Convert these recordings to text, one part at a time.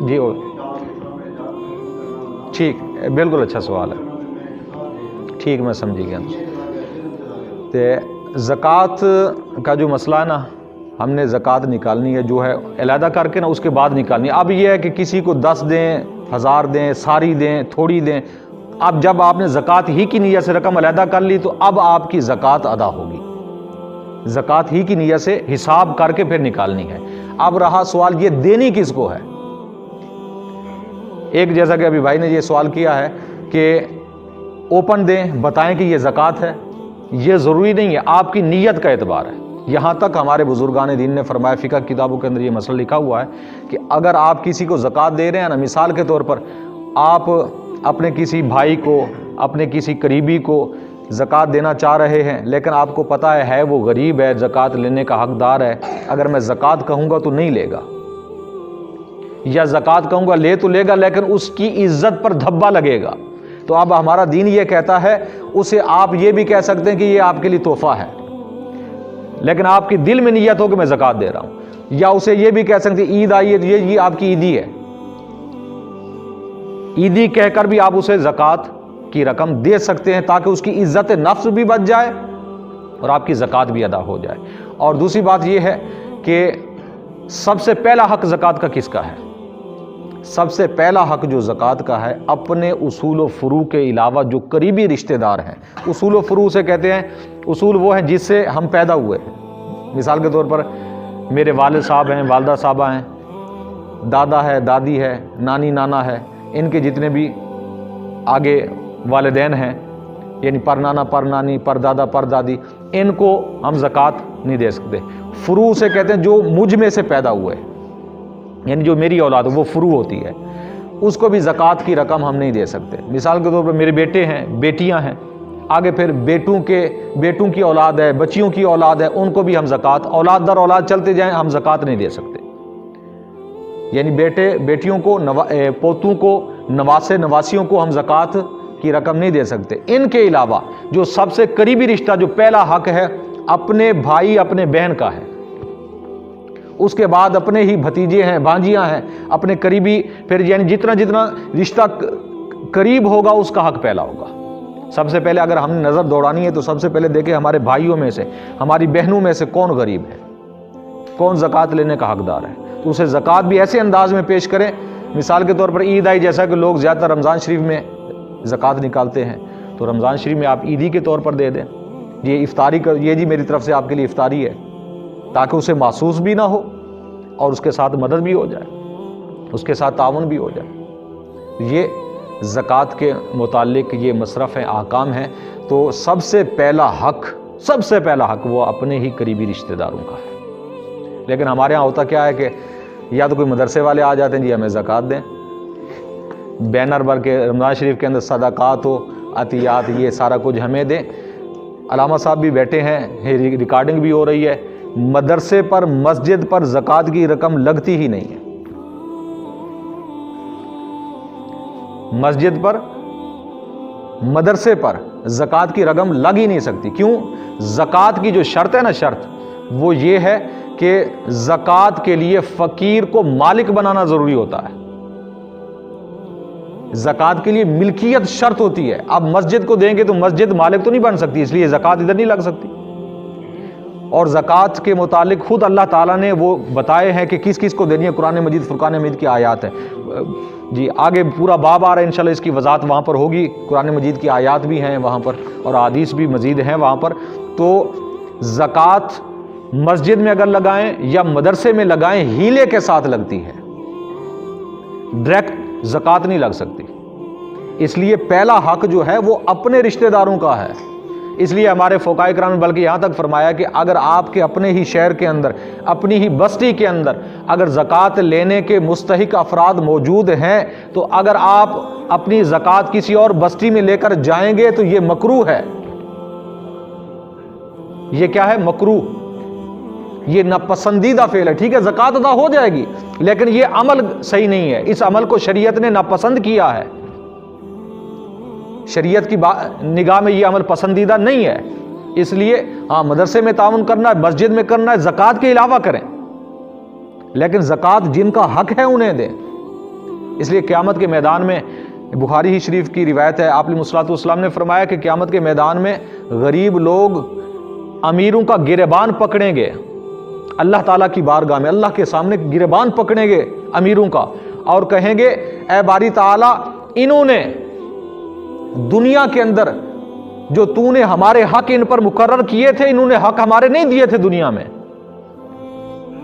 جی ٹھیک، بالکل اچھا سوال ہے، ٹھیک میں سمجھی گیا۔ تو زکوٰۃ کا جو مسئلہ ہے نا، ہم نے زکوٰۃ نکالنی ہے جو ہے علیحدہ کر کے نا، اس کے بعد نکالنی ہے۔ اب یہ ہے کہ کسی کو 10 دیں، 1000 دیں، ساری دیں، تھوڑی دیں، اب جب آپ نے زکوٰۃ ہی کی نیت سے رقم علیحدہ کر لی تو اب آپ کی زکوٰۃ ادا ہوگی، زکوٰۃ ہی کی نیت سے حساب کر کے پھر نکالنی ہے۔ اب رہا سوال یہ دینی کس کو ہے، ایک جیسا کہ ابھی بھائی نے یہ سوال کیا ہے کہ اوپن دیں، بتائیں کہ یہ زکوٰۃ ہے، یہ ضروری نہیں ہے، آپ کی نیت کا اعتبار ہے۔ یہاں تک ہمارے بزرگان دین نے فرمایا، فقہ کتابوں کے اندر یہ مسئلہ لکھا ہوا ہے کہ اگر آپ کسی کو زکوٰۃ دے رہے ہیں نا، مثال کے طور پر آپ اپنے کسی بھائی کو، اپنے کسی قریبی کو زکوٰۃ دینا چاہ رہے ہیں، لیکن آپ کو پتہ ہے وہ غریب ہے، زکوٰۃ لینے کا حقدار ہے، اگر میں زکوٰۃ کہوں گا تو نہیں لے گا، یا زکوٰۃ کہوں گا لے تو لے گا لیکن اس کی عزت پر دھبا لگے گا، تو اب ہمارا دین یہ کہتا ہے اسے آپ یہ بھی کہہ سکتے ہیں کہ یہ آپ کے لیے تحفہ ہے، لیکن آپ کی دل میں نیت ہو کہ میں زکوٰۃ دے رہا ہوں، یا اسے یہ بھی کہہ سکتے ہیں عید آئی ہے تو یہ آپ کی عیدی ہے، عیدی کہہ کر بھی آپ اسے زکوٰۃ کی رقم دے سکتے ہیں تاکہ اس کی عزت نفس بھی بچ جائے اور آپ کی زکوٰۃ بھی ادا ہو جائے۔ اور دوسری بات یہ ہے کہ سب سے پہلا حق زکوٰۃ کا کس کا ہے؟ سب سے پہلا حق جو زکوٰۃ کا ہے، اپنے اصول و فروع کے علاوہ جو قریبی رشتہ دار ہیں، اصول و فروع سے کہتے ہیں، اصول وہ ہیں جس سے ہم پیدا ہوئے ہیں، مثال کے طور پر میرے والد صاحب ہیں، والدہ صاحبہ ہیں، دادا ہے، دادی ہے، نانی نانا ہے، ان کے جتنے بھی آگے والدین ہیں، یعنی پر نانا پر نانی پر دادا پر دادی، ان کو ہم زکوٰۃ نہیں دے سکتے۔ فروع سے کہتے ہیں جو مجھ میں سے پیدا ہوئے، یعنی جو میری اولاد وہ فروع ہوتی ہے، اس کو بھی زکوٰۃ کی رقم ہم نہیں دے سکتے۔ مثال کے طور پر میرے بیٹے ہیں، بیٹیاں ہیں، آگے پھر بیٹوں کی اولاد ہے، بچیوں کی اولاد ہے، ان کو بھی ہم زکوٰۃ اولاد در اولاد چلتے جائیں، ہم زکوٰۃ نہیں دے سکتے، یعنی بیٹے بیٹیوں کو، پوتوں کو، نواسے نواسیوں کو ہم زکوٰۃ کی رقم نہیں دے سکتے۔ ان کے علاوہ جو سب سے قریبی رشتہ، جو پہلا حق ہے، اپنے بھائی اپنے بہن کا ہے، اس کے بعد اپنے ہی بھتیجے ہیں، بھانجیاں ہیں، اپنے قریبی، پھر یعنی جتنا رشتہ قریب ہوگا اس کا حق پہلا ہوگا۔ سب سے پہلے اگر ہم نے نظر دوڑانی ہے تو سب سے پہلے دیکھیں ہمارے بھائیوں میں سے، ہماری بہنوں میں سے کون غریب ہے، کون زکوٰۃ لینے کا حقدار ہے، تو اسے زکوٰۃ بھی ایسے انداز میں پیش کریں۔ مثال کے طور پر عید آئی، جیسا کہ لوگ زیادہ تر رمضان شریف میں زکوٰۃ نکالتے ہیں، تو رمضان شریف میں آپ عیدی کے طور پر دے دیں، یہ افطاری کر، یہ جی میری طرف سے آپ کے لیے افطاری ہے، تاکہ اسے محسوس بھی نہ ہو اور اس کے ساتھ مدد بھی ہو جائے، اس کے ساتھ تعاون بھی ہو جائے۔ یہ زکوٰۃ کے متعلق یہ مصرف ہیں، احکام ہیں۔ تو سب سے پہلا حق وہ اپنے ہی قریبی رشتہ داروں کا ہے۔ لیکن ہمارے ہاں ہوتا کیا ہے کہ یا تو کوئی مدرسے والے آ جاتے ہیں جی ہمیں زکوٰۃ دیں، بینر بھر کے رمضان شریف کے اندر صدقات و عطیات یہ سارا کچھ ہمیں دیں۔ علامہ صاحب بھی بیٹھے ہیں، ریکارڈنگ بھی ہو رہی ہے، مدرسے پر مسجد پر زکوٰۃ کی رقم لگتی ہی نہیں ہے، مسجد پر مدرسے پر زکوٰۃ کی رقم لگ ہی نہیں سکتی۔ کیوں؟ زکوٰۃ کی جو شرط ہے نا، شرط وہ یہ ہے کہ زکوٰۃ کے لیے فقیر کو مالک بنانا ضروری ہوتا ہے، زکوٰۃ کے لیے ملکیت شرط ہوتی ہے۔ اب مسجد کو دیں گے تو مسجد مالک تو نہیں بن سکتی، اس لیے زکوٰۃ ادھر نہیں لگ سکتی۔ اور زکوٰۃ کے متعلق خود اللہ تعالیٰ نے وہ بتائے ہیں کہ کس کس کو دینی ہے، قرآن مجید، فرقان مجید کی آیات ہیں جی، آگے پورا باب آ رہا ہے انشاءاللہ، اس کی وضاحت وہاں پر ہوگی، قرآن مجید کی آیات بھی ہیں وہاں پر اور احادیث بھی مزید ہیں وہاں پر۔ تو زکوٰۃ مسجد میں اگر لگائیں یا مدرسے میں لگائیں ہیلے کے ساتھ لگتی ہے، ڈائریکٹ زکوٰۃ نہیں لگ سکتی۔ اس لیے پہلا حق جو ہے وہ اپنے رشتہ داروں کا ہے۔ اس لیے ہمارے فقہاء کرام نے بلکہ یہاں تک فرمایا کہ اگر آپ کے اپنے ہی شہر کے اندر، اپنی ہی بستی کے اندر اگر زکوٰۃ لینے کے مستحق افراد موجود ہیں تو اگر آپ اپنی زکوٰۃ کسی اور بستی میں لے کر جائیں گے تو یہ مکروہ ہے۔ یہ کیا ہے؟ مکروہ، یہ ناپسندیدہ فعل ہے۔ ٹھیک ہے زکوٰۃ ادا ہو جائے گی لیکن یہ عمل صحیح نہیں ہے، اس عمل کو شریعت نے ناپسند کیا ہے، شریعت کی نگاہ میں یہ عمل پسندیدہ نہیں ہے۔ اس لیے ہاں مدرسے میں تعاون کرنا ہے، مسجد میں کرنا ہے، زکوٰۃ کے علاوہ کریں، لیکن زکوٰۃ جن کا حق ہے انہیں دیں۔ اس لیے قیامت کے میدان میں بخاری ہی شریف کی روایت ہے، آپ علیہ الصلوۃ والسلام نے فرمایا کہ قیامت کے میدان میں غریب لوگ امیروں کا گریبان پکڑیں گے، اللہ تعالیٰ کی بارگاہ میں اللہ کے سامنے گریبان پکڑیں گے امیروں کا، اور کہیں گے اے باری تعالیٰ انہوں نے دنیا کے اندر جو تو نے ہمارے حق ان پر مقرر کیے تھے، انہوں نے حق ہمارے نہیں دیے تھے دنیا میں۔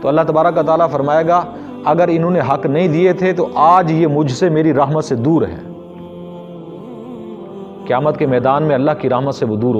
تو اللہ تبارک و تعالیٰ فرمائے گا اگر انہوں نے حق نہیں دیے تھے تو آج یہ مجھ سے میری رحمت سے دور ہے۔ قیامت کے میدان میں اللہ کی رحمت سے وہ دور ہو